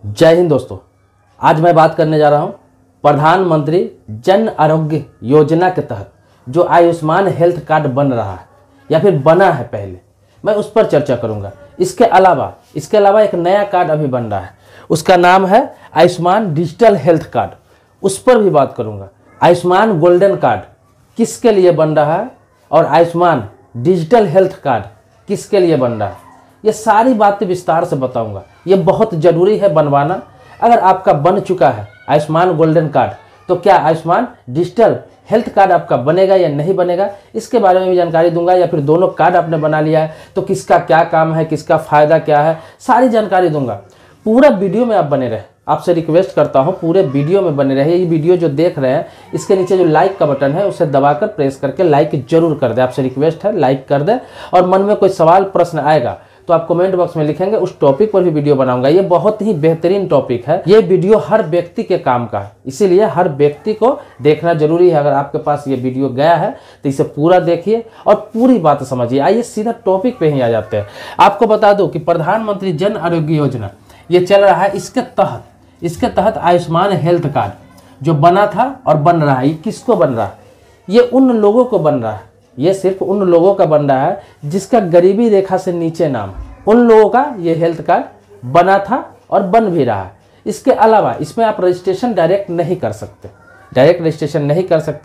जय हिंद दोस्तों। आज मैं बात करने जा रहा हूं प्रधानमंत्री जन आरोग्य योजना के तहत जो आयुष्मान हेल्थ कार्ड बन रहा है या फिर बना है पहले, मैं उस पर चर्चा करूंगा। इसके अलावा एक नया कार्ड अभी बन रहा है, उसका नाम है आयुष्मान डिजिटल हेल्थ कार्ड, उस पर भी बात करूंगा। आयुष्मान गोल्डन कार्ड किसके लिए बन रहा है और आयुष्मान डिजिटल हेल्थ कार्ड किसके लिए बन रहा है, ये सारी बातें विस्तार से बताऊंगा। ये बहुत ज़रूरी है बनवाना। अगर आपका बन चुका है आयुष्मान गोल्डन कार्ड तो क्या आयुष्मान डिजिटल हेल्थ कार्ड आपका बनेगा या नहीं बनेगा, इसके बारे में भी जानकारी दूंगा। या फिर दोनों कार्ड आपने बना लिया है तो किसका क्या काम है, किसका फ़ायदा क्या है, सारी जानकारी दूंगा। पूरा वीडियो में आप बने रहे, आपसे रिक्वेस्ट करता हूं पूरे वीडियो में बने रहे। ये वीडियो जो देख रहे हैं इसके नीचे जो लाइक का बटन है उसे दबाकर प्रेस करके लाइक जरूर कर दे। आपसे रिक्वेस्ट है लाइक कर दे। और मन में कोई सवाल प्रश्न आएगा तो आप कमेंट बॉक्स में लिखेंगे, उस टॉपिक पर भी वीडियो बनाऊंगा। ये बहुत ही बेहतरीन टॉपिक है, ये वीडियो हर व्यक्ति के काम का है, इसीलिए हर व्यक्ति को देखना जरूरी है। अगर आपके पास ये वीडियो गया है तो इसे पूरा देखिए और पूरी बात समझिए। आइए सीधा टॉपिक पे ही आ जाते हैं। आपको बता दूं कि प्रधानमंत्री जन आरोग्य योजना ये चल रहा है, इसके तहत आयुष्मान हेल्थ कार्ड जो बना था और बन रहा है, ये किसको बन रहा है? ये उन लोगों को बन रहा है, ये सिर्फ उन लोगों का बन रहा है जिसका गरीबी रेखा से नीचे नाम, उन लोगों का ये हेल्थ कार्ड बना था और बन भी रहा है। इसके अलावा इसमें आप रजिस्ट्रेशन डायरेक्ट नहीं कर सकते,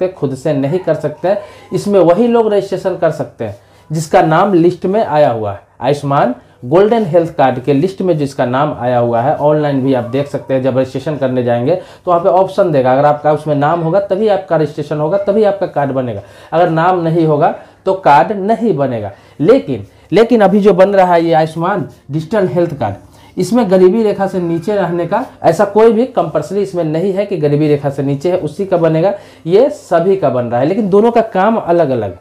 खुद से नहीं कर सकते। इसमें वही लोग रजिस्ट्रेशन कर सकते हैं जिसका नाम लिस्ट में आया हुआ है, आयुष्मान गोल्डन हेल्थ कार्ड के लिस्ट में जिसका नाम आया हुआ है। ऑनलाइन भी आप देख सकते हैं, जब रजिस्ट्रेशन करने जाएंगे तो वहाँ पे ऑप्शन देगा, अगर आपका उसमें नाम होगा तभी आपका रजिस्ट्रेशन होगा, तभी आपका कार्ड बनेगा। अगर नाम नहीं होगा तो कार्ड नहीं बनेगा। लेकिन अभी जो बन रहा है ये आयुष्मान डिजिटल हेल्थ कार्ड, इसमें गरीबी रेखा से नीचे रहने का ऐसा कोई भी कंपल्सरी इसमें नहीं है कि गरीबी रेखा से नीचे है उसी का बनेगा, ये सभी का बन रहा है। लेकिन दोनों का काम अलग अलग।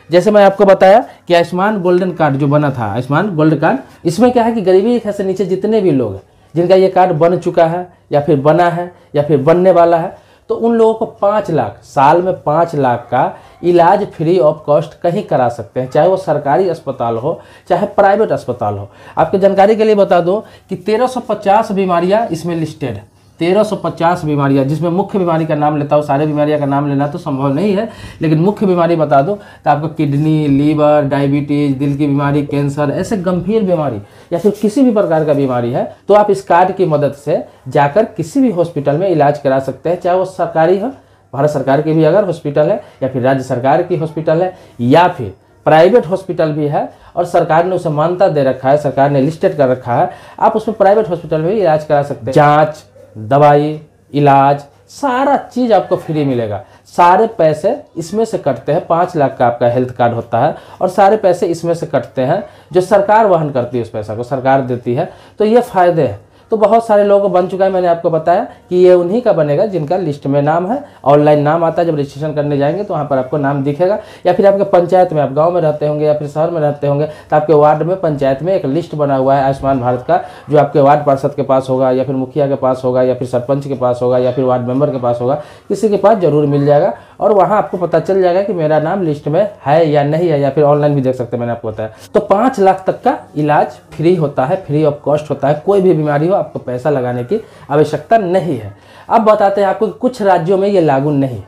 जैसे मैं आपको बताया कि आयुष्मान गोल्डन कार्ड जो बना था, आयुष्मान गोल्ड कार्ड, इसमें क्या है कि गरीबी रेखा से नीचे जितने भी लोग हैं जिनका ये कार्ड बन चुका है या फिर बना है या फिर बनने वाला है, तो उन लोगों को 5 लाख, साल में 5 लाख का इलाज फ्री ऑफ कॉस्ट कहीं करा सकते हैं, चाहे वो सरकारी अस्पताल हो चाहे प्राइवेट अस्पताल हो। आपकी जानकारी के लिए बता दूं कि 1350 बीमारियां इसमें लिस्टेड है, 1350 बीमारियां, जिसमें मुख्य बीमारी का नाम लेता हूँ। सारे बीमारियों का नाम लेना तो संभव नहीं है, लेकिन मुख्य बीमारी बता दूं तो आपको किडनी, लीवर, डायबिटीज, दिल की बीमारी, कैंसर, ऐसे गंभीर बीमारी या फिर किसी भी प्रकार का बीमारी है तो आप इस कार्ड की मदद से जाकर किसी भी हॉस्पिटल में इलाज करा सकते हैं, चाहे वो सरकारी हो, भारत सरकार की भी अगर हॉस्पिटल है, या फिर राज्य सरकार की हॉस्पिटल है, या फिर प्राइवेट हॉस्पिटल भी है और सरकार ने उसे मान्यता दे रखा है, सरकार ने लिस्टेड कर रखा है, आप उसमें प्राइवेट हॉस्पिटल में भी इलाज करा सकते हैं। जांच, दवाई, इलाज, सारा चीज़ आपको फ्री मिलेगा। सारे पैसे इसमें से कटते हैं, 5 लाख का आपका हेल्थ कार्ड होता है और सारे पैसे इसमें से कटते हैं, जो सरकार वहन करती है, उस पैसा को सरकार देती है। तो ये फ़ायदे हैं। तो बहुत सारे लोगों को बन चुका है, मैंने आपको बताया कि ये उन्हीं का बनेगा जिनका लिस्ट में नाम है। ऑनलाइन नाम आता है, जब रजिस्ट्रेशन करने जाएंगे तो वहाँ पर आपको नाम दिखेगा, या फिर आपके पंचायत में, आप गांव में रहते होंगे या फिर शहर में रहते होंगे तो आपके वार्ड में, पंचायत में एक लिस्ट बना हुआ है आयुष्मान भारत का, जो आपके वार्ड पार्षद के पास होगा या फिर मुखिया के पास होगा या फिर सरपंच के पास होगा या फिर वार्ड मेंबर के पास होगा, किसी के पास जरूर मिल जाएगा और वहाँ आपको पता चल जाएगा कि मेरा नाम लिस्ट में है या नहीं है, या फिर ऑनलाइन भी देख सकते हैं, मैंने आपको बताया। तो 5 लाख तक का इलाज फ्री होता है, फ्री ऑफ कॉस्ट होता है। कोई भी बीमारी हो आपको पैसा लगाने की आवश्यकता नहीं है। अब बताते हैं आपको, कुछ राज्यों में ये लागू नहीं,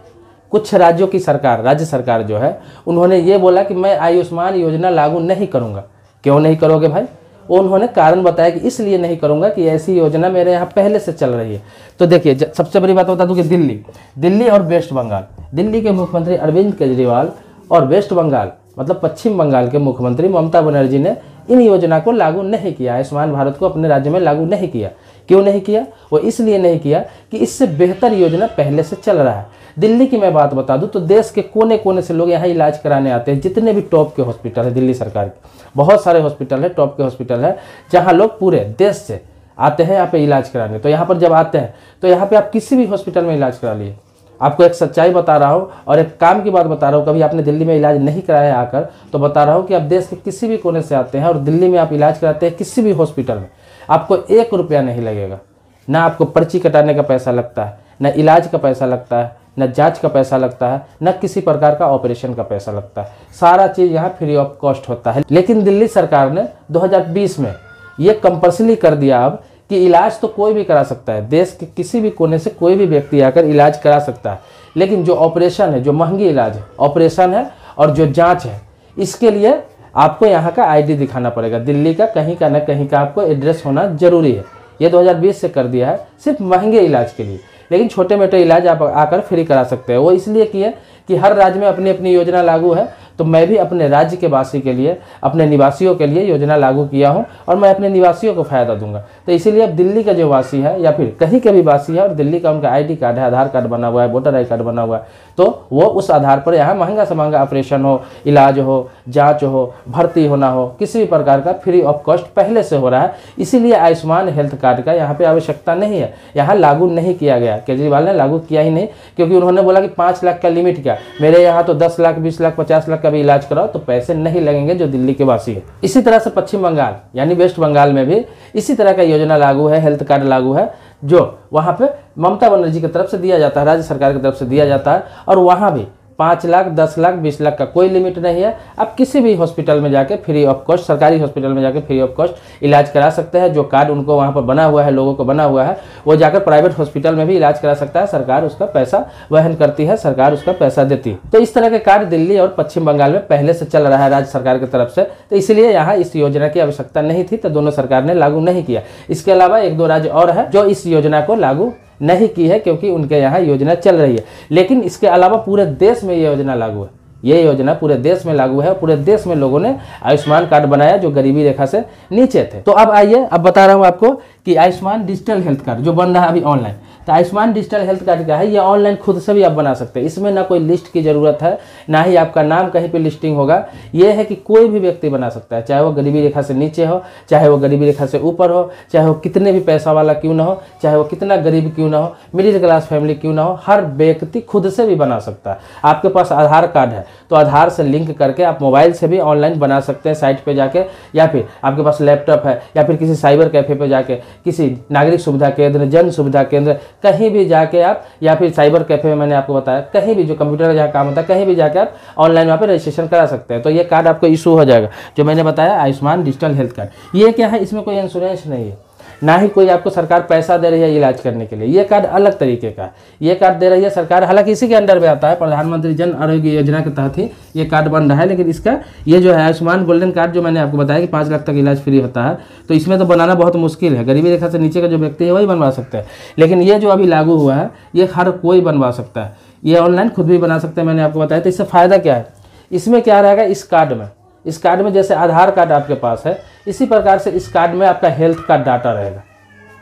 कुछ राज्यों की सरकार, राज्य सरकार जो है, उन्होंने ये बोला कि मैं आयुष्मान योजना लागू नहीं करूंगा। क्यों नहीं करोगे भाई? उन्होंने कारण बताया कि इसलिए नहीं करूंगा कि ऐसी योजना मेरे यहाँ पहले से चल रही है। तो देखिए, सबसे बड़ी बात बता दूं कि दिल्ली और वेस्ट बंगाल, दिल्ली के मुख्यमंत्री अरविंद केजरीवाल और वेस्ट बंगाल मतलब पश्चिम बंगाल के मुख्यमंत्री ममता बनर्जी ने इन योजना को लागू नहीं किया, आयुष्मान भारत को अपने राज्य में लागू नहीं किया। क्यों नहीं किया? वो इसलिए नहीं किया कि इससे बेहतर योजना पहले से चल रहा है। दिल्ली की मैं बात बता दूं तो देश के कोने कोने से लोग यहाँ इलाज कराने आते हैं। जितने भी टॉप के हॉस्पिटल है दिल्ली सरकार के, बहुत सारे हॉस्पिटल है, टॉप के हॉस्पिटल है, जहाँ लोग पूरे देश से आते हैं यहाँ पे इलाज कराने। तो यहाँ पर जब आते हैं तो यहाँ पे आप किसी भी हॉस्पिटल में इलाज करा लिए। आपको एक सच्चाई बता रहा हूँ और एक काम की बात बता रहा हूँ, कभी आपने दिल्ली में इलाज नहीं कराया आकर तो बता रहा हूँ कि आप देश के किसी भी कोने से आते हैं और दिल्ली में आप इलाज कराते हैं किसी भी हॉस्पिटल में, आपको 1 रुपया नहीं लगेगा। ना आपको पर्ची कटाने का पैसा लगता है, ना इलाज का पैसा लगता है, न जांच का पैसा लगता है, न किसी प्रकार का ऑपरेशन का पैसा लगता है। सारा चीज़ यहाँ फ्री ऑफ कॉस्ट होता है। लेकिन दिल्ली सरकार ने 2020 में ये कंपल्सरी कर दिया अब कि इलाज तो कोई भी करा सकता है, देश के किसी भी कोने से कोई भी व्यक्ति आकर इलाज करा सकता है, लेकिन जो ऑपरेशन है, जो महंगी इलाज है, ऑपरेशन है और जो जांच है, इसके लिए आपको यहाँ का आईडी दिखाना पड़ेगा। दिल्ली का कहीं का न कहीं का आपको एड्रेस होना जरूरी है। ये 2020 से कर दिया है सिर्फ महंगे इलाज के लिए, लेकिन छोटे मोटे इलाज आप आकर फ्री करा सकते हैं। वो इसलिए किए कि हर राज्य में अपनी अपनी योजना लागू है, तो मैं भी अपने राज्य के वासी के लिए, अपने निवासियों के लिए योजना लागू किया हूं और मैं अपने निवासियों को फ़ायदा दूंगा। तो इसीलिए अब दिल्ली का जो वासी है या फिर कहीं के भी वासी है और दिल्ली का उनका आईडी कार्ड है, आधार कार्ड बना हुआ है, वोटर आई कार्ड बना हुआ है, तो वो उस आधार पर यहाँ महंगा से महंगा ऑपरेशन हो, इलाज हो, जाँच हो, भर्ती होना हो, किसी भी प्रकार का फ्री ऑफ कॉस्ट पहले से हो रहा है। इसीलिए आयुष्मान हेल्थ कार्ड का यहाँ पर आवश्यकता नहीं है, यहाँ लागू नहीं किया गया। केजरीवाल ने लागू किया ही नहीं, क्योंकि उन्होंने बोला कि 5 लाख का लिमिट क्या, मेरे यहाँ तो 10 लाख, 20 लाख, 50 लाख का भी इलाज कराओ तो पैसे नहीं लगेंगे जो दिल्ली के वासी है। इसी तरह से पश्चिम बंगाल यानी वेस्ट बंगाल में भी इसी तरह का योजना लागू है, हेल्थ कार्ड लागू है, जो वहाँ पे ममता बनर्जी की तरफ से दिया जाता है, राज्य सरकार की तरफ से दिया जाता है। और वहाँ भी 5 लाख, 10 लाख, 20 लाख का कोई लिमिट नहीं है। आप किसी भी हॉस्पिटल में जाके फ्री ऑफ कॉस्ट, सरकारी हॉस्पिटल में जाके फ्री ऑफ कॉस्ट इलाज करा सकते हैं। जो कार्ड उनको वहाँ पर बना हुआ है, लोगों को बना हुआ है, वो जाकर प्राइवेट हॉस्पिटल में भी इलाज करा सकता है। सरकार उसका पैसा वहन करती है, सरकार उसका पैसा देती है। तो इस तरह के कार्ड दिल्ली और पश्चिम बंगाल में पहले से चल रहा है राज्य सरकार की तरफ से, तो इसलिए यहाँ इस योजना की आवश्यकता नहीं थी, तो दोनों सरकार ने लागू नहीं किया। इसके अलावा 1-2 राज्य और है जो इस योजना को लागू नहीं की है, क्योंकि उनके यहाँ योजना चल रही है। लेकिन इसके अलावा पूरे देश में ये योजना लागू है। ये योजना पूरे देश में लागू है। पूरे देश में लोगों ने आयुष्मान कार्ड बनाया जो गरीबी रेखा से नीचे थे। तो अब आइए, अब बता रहा हूँ आपको कि आयुष्मान डिजिटल हेल्थ कार्ड जो बन रहा है अभी ऑनलाइन, तो आयुष्मान डिजिटल हेल्थ कार्ड क्या है, ये ऑनलाइन खुद से भी आप बना सकते हैं। इसमें ना कोई लिस्ट की ज़रूरत है, ना ही आपका नाम कहीं पे लिस्टिंग होगा। ये है कि कोई भी व्यक्ति बना सकता है, चाहे वो गरीबी रेखा से नीचे हो, चाहे वो गरीबी रेखा से ऊपर हो, चाहे वो कितने भी पैसा वाला क्यों ना हो, चाहे वो कितना गरीब क्यों ना हो, मिडिल क्लास फैमिली क्यों ना हो, हर व्यक्ति खुद से भी बना सकता है। आपके पास आधार कार्ड है तो आधार से लिंक करके आप मोबाइल से भी ऑनलाइन बना सकते हैं साइट पे जाके, या फिर आपके पास लैपटॉप है, या फिर किसी साइबर कैफे पे जाके, किसी नागरिक सुविधा केंद्र, जन सुविधा केंद्र, कहीं भी जाके आप, या फिर साइबर कैफे में मैंने आपको बताया, कहीं भी जो कंप्यूटर का जहाँ काम होता है, कहीं भी जाके आप ऑनलाइन वहाँ पे रजिस्ट्रेशन करा सकते हैं। तो ये कार्ड आपको इशू हो जाएगा, जो मैंने बताया आयुष्मान डिजिटल हेल्थ कार्ड। ये क्या है, इसमें कोई इंश्योरेंस नहीं है, ना ही कोई आपको सरकार पैसा दे रही है इलाज करने के लिए। ये कार्ड अलग तरीके का है, ये कार्ड दे रही है सरकार, हालांकि इसी के अंडर में आता है, प्रधानमंत्री जन आरोग्य योजना के तहत ही ये कार्ड बन रहा है। लेकिन इसका ये जो है आयुष्मान गोल्डन कार्ड, जो मैंने आपको बताया कि 5 लाख तक इलाज फ्री होता है, तो इसमें तो बनाना बहुत मुश्किल है। गरीबी रेखा से नीचे का जो व्यक्ति है वही बनवा सकते हैं, लेकिन ये जो अभी लागू हुआ है ये हर कोई बनवा सकता है। ये ऑनलाइन खुद भी बना सकते हैं, मैंने आपको बताया। तो इससे फ़ायदा क्या है, इसमें क्या रहेगा, इस कार्ड में जैसे आधार कार्ड आपके पास है, इसी प्रकार से इस कार्ड में आपका हेल्थ का डाटा रहेगा।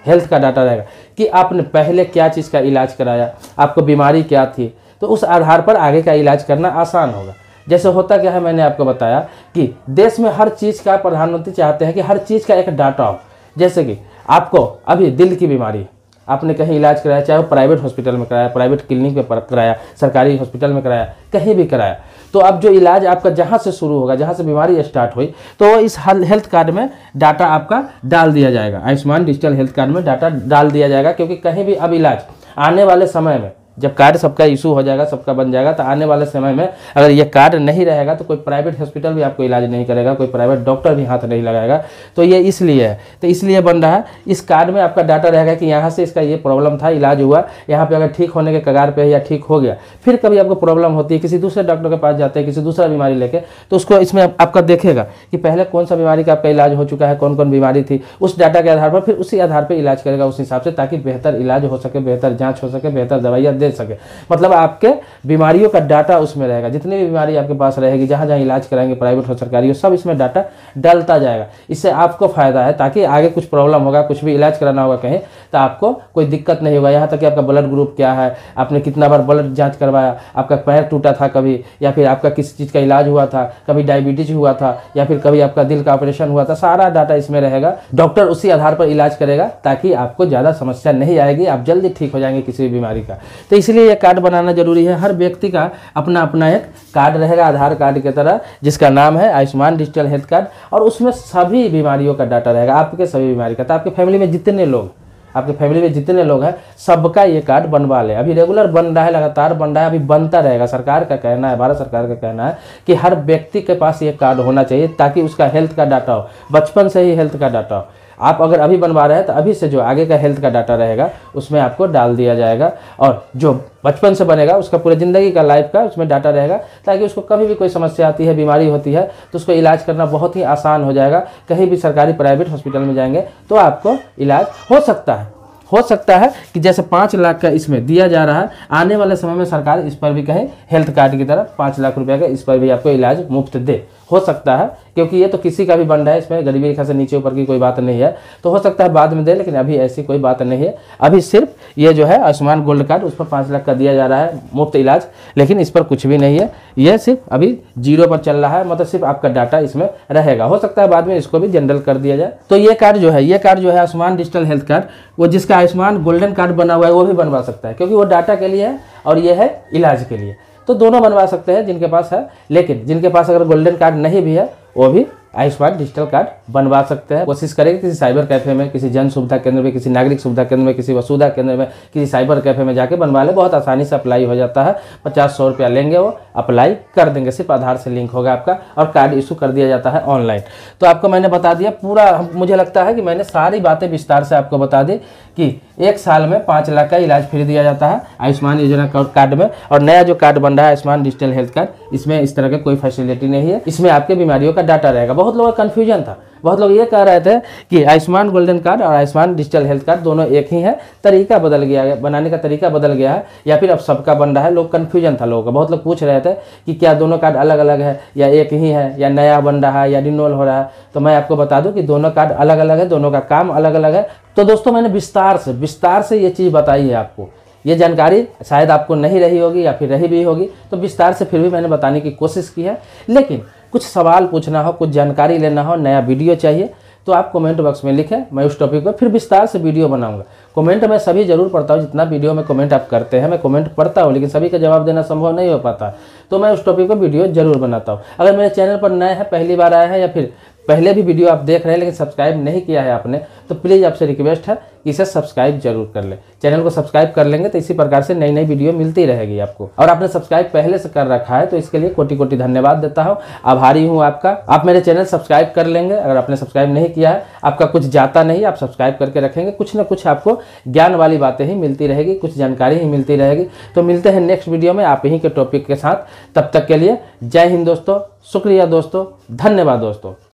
हेल्थ का डाटा रहेगा कि आपने पहले क्या चीज़ का इलाज कराया, आपको बीमारी क्या थी, तो उस आधार पर आगे का इलाज करना आसान होगा। जैसे होता क्या है, मैंने आपको बताया कि देश में हर चीज़ का, प्रधानमंत्री चाहते हैं कि हर चीज़ का एक डाटा हो। जैसे कि आपको अभी दिल की बीमारी, आपने कहीं इलाज कराया, चाहे वो प्राइवेट हॉस्पिटल में कराया, प्राइवेट क्लिनिक में कराया, सरकारी हॉस्पिटल में कराया, कहीं भी कराया, तो अब जो इलाज आपका जहाँ से शुरू होगा, जहाँ से बीमारी स्टार्ट हुई, तो इस हेल्थ कार्ड में डाटा आपका डाल दिया जाएगा। आयुष्मान डिजिटल हेल्थ कार्ड में डाटा डाल दिया जाएगा, क्योंकि कहीं भी अब इलाज आने वाले समय में, जब कार्ड सबका इशू हो जाएगा, सबका बन जाएगा, तो आने वाले समय में अगर ये कार्ड नहीं रहेगा तो कोई प्राइवेट हॉस्पिटल भी आपको इलाज नहीं करेगा, कोई प्राइवेट डॉक्टर भी हाथ नहीं लगाएगा। तो ये इसलिए है, तो इसलिए बन रहा है। इस कार्ड में आपका डाटा रहेगा कि यहाँ से इसका ये प्रॉब्लम था, इलाज हुआ, यहाँ पे अगर ठीक होने के कगार पे है या ठीक हो गया, फिर कभी आपको प्रॉब्लम होती है, किसी दूसरे डॉक्टर के पास जाते हैं, किसी दूसरा बीमारी लेके, तो उसको इसमें आपका देखेगा कि पहले कौन सा बीमारी का आपका इलाज हो चुका है, कौन कौन बीमारी थी, उस डाटा के आधार पर फिर उसी आधार पर इलाज करेगा उस हिसाब से, ताकि बेहतर इलाज हो सके, बेहतर जाँच हो सके, बेहतर दवाइयाँ दे सके। मतलब आपके बीमारियों का डाटा उसमें रहेगा, जितनी भी बीमारी आपके पास रहेगी, जहाँ जहाँ इलाज कराएंगे, प्राइवेट हो सरकारी हो, सब इसमें डाटा डलता जाएगा। इससे आपको फायदा है, ताकि आगे कुछ प्रॉब्लम होगा, कुछ भी इलाज कराना होगा कहीं, तो आपको कोई दिक्कत नहीं होगा। यहाँ तक कि आपका ब्लड ग्रुप क्या है, आपने कितना बार ब्लड जांच करवाया, आपका पैर टूटा था कभी, या फिर आपका किसी चीज़ का इलाज हुआ था, कभी डायबिटीज हुआ था, या फिर कभी आपका दिल का ऑपरेशन हुआ था, सारा डाटा इसमें रहेगा। डॉक्टर उसी आधार पर इलाज करेगा, ताकि आपको ज़्यादा समस्या नहीं आएगी, आप जल्दी ठीक हो जाएंगे किसी भी बीमारी का। तो इसलिए ये कार्ड बनाना जरूरी है। हर व्यक्ति का अपना अपना एक कार्ड रहेगा, आधार कार्ड की तरह, जिसका नाम है आयुष्मान डिजिटल हेल्थ कार्ड, और उसमें सभी बीमारियों का डाटा रहेगा, आपके सभी बीमारी का। तो आपके फैमिली में जितने लोग हैं, सबका ये कार्ड बनवा ले। अभी रेगुलर बन रहा है, लगातार बन रहा है, अभी बनता रहेगा। सरकार का कहना है, भारत सरकार का कहना है कि हर व्यक्ति के पास ये कार्ड होना चाहिए, ताकि उसका हेल्थ का डाटा हो, बचपन से ही हेल्थ का डाटा हो। आप अगर अभी बनवा रहे हैं तो अभी से जो आगे का हेल्थ का डाटा रहेगा उसमें आपको डाल दिया जाएगा, और जो बचपन से बनेगा उसका पूरे ज़िंदगी का लाइफ का उसमें डाटा रहेगा, ताकि उसको कभी भी कोई समस्या आती है, बीमारी होती है तो उसको इलाज करना बहुत ही आसान हो जाएगा। कहीं भी सरकारी प्राइवेट हॉस्पिटल में जाएंगे तो आपको इलाज हो सकता है कि जैसे 5 लाख का इसमें दिया जा रहा है, आने वाले समय में सरकार इस पर भी कहे हेल्थ कार्ड की तरफ 5 लाख रुपए का इस पर भी आपको इलाज मुफ्त दे। हो सकता है, क्योंकि ये तो किसी का भी बन रहा है, इसमें गरीबी रेखा से नीचे ऊपर की कोई बात नहीं है, तो हो सकता है बाद में दे, लेकिन अभी ऐसी कोई बात नहीं है। अभी सिर्फ ये जो है आयुष्मान गोल्ड कार्ड उस पर 5 लाख का दिया जा रहा है मुफ्त इलाज, लेकिन इस पर कुछ भी नहीं है, ये सिर्फ अभी 0 पर चल रहा है, मतलब सिर्फ आपका डाटा इसमें रहेगा। हो सकता है बाद में इसको भी जनरल कर दिया जाए। तो ये कार्ड जो है आयुष्मान डिजिटल हेल्थ कार्ड, वो जिसका आयुष्मान गोल्डन कार्ड बना हुआ है वो भी बनवा सकता है, क्योंकि वो डाटा के लिए है और ये है इलाज के लिए। तो दोनों बनवा सकते हैं जिनके पास है, लेकिन जिनके पास अगर गोल्डन कार्ड नहीं भी है वो भी आयुष्मान डिजिटल कार्ड बनवा सकते हैं। कोशिश करेंगे किसी साइबर कैफे में, किसी जन सुविधा केंद्र में, किसी नागरिक सुविधा केंद्र में, किसी वसुधा केंद्र में, किसी साइबर कैफे में जाके बनवा ले। बहुत आसानी से अप्लाई हो जाता है, 50-100 रुपया लेंगे, वो अप्लाई कर देंगे, सिर्फ आधार से लिंक होगा आपका और कार्ड इशू कर दिया जाता है ऑनलाइन। तो आपको मैंने बता दिया पूरा, मुझे लगता है कि मैंने सारी बातें विस्तार से आपको बता दी कि 1 साल में 5 लाख का इलाज फ्री दिया जाता है आयुष्मान योजना कार्ड में। और नया जो कार्ड बन रहा है आयुष्मान डिजिटल हेल्थ कार्ड, इसमें इस तरह का कोई फैसिलिटी नहीं है, इसमें आपके बीमारियों का डाटा रहेगा। बहुत लोगों का कन्फ्यूजन था, बहुत लोग ये कह रहे थे कि आयुष्मान गोल्डन कार्ड और आयुष्मान डिजिटल हेल्थ कार्ड दोनों एक ही है, तरीका बदल गया है, बनाने का तरीका बदल गया है, या फिर अब सबका बन रहा है। लोग कन्फ्यूजन था लोगों का, बहुत लोग पूछ रहे थे कि क्या दोनों कार्ड अलग अलग है या एक ही है, या नया बन रहा है या रिन्यूअल हो रहा है। तो मैं आपको बता दूं कि दोनों कार्ड अलग अलग है, दोनों का काम अलग अलग है। तो दोस्तों मैंने विस्तार से ये चीज़ बताई है आपको। ये जानकारी शायद आपको नहीं रही होगी या फिर रही भी होगी, तो विस्तार से फिर भी मैंने बताने की कोशिश की है। लेकिन कुछ सवाल पूछना हो, कुछ जानकारी लेना हो, नया वीडियो चाहिए, तो आप कमेंट बॉक्स में लिखें, मैं उस टॉपिक पर फिर विस्तार से वीडियो बनाऊंगा। कमेंट मैं सभी जरूर पढ़ता हूँ, जितना वीडियो में कमेंट आप करते हैं मैं कमेंट पढ़ता हूँ, लेकिन सभी का जवाब देना संभव नहीं हो पाता, तो मैं उस टॉपिक पर वीडियो जरूर बनाता हूँ। अगर मेरे चैनल पर नए हैं, पहली बार आए हैं, या फिर पहले भी वीडियो आप देख रहे हैं लेकिन सब्सक्राइब नहीं किया है आपने, तो प्लीज़ आपसे रिक्वेस्ट है कि इसे सब्सक्राइब जरूर कर ले। चैनल को सब्सक्राइब कर लेंगे तो इसी प्रकार से नई नई वीडियो मिलती रहेगी आपको। और आपने सब्सक्राइब पहले से कर रखा है तो इसके लिए कोटि कोटि धन्यवाद देता हूँ, आभारी हूँ आपका। आप मेरे चैनल सब्सक्राइब कर लेंगे, अगर आपने सब्सक्राइब नहीं किया है, आपका कुछ जाता नहीं, आप सब्सक्राइब करके रखेंगे, कुछ ना कुछ आपको ज्ञान वाली बातें ही मिलती रहेगी, कुछ जानकारी ही मिलती रहेगी। तो मिलते हैं नेक्स्ट वीडियो में आप ही के टॉपिक के साथ, तब तक के लिए जय हिंद दोस्तों, शुक्रिया दोस्तों, धन्यवाद दोस्तों।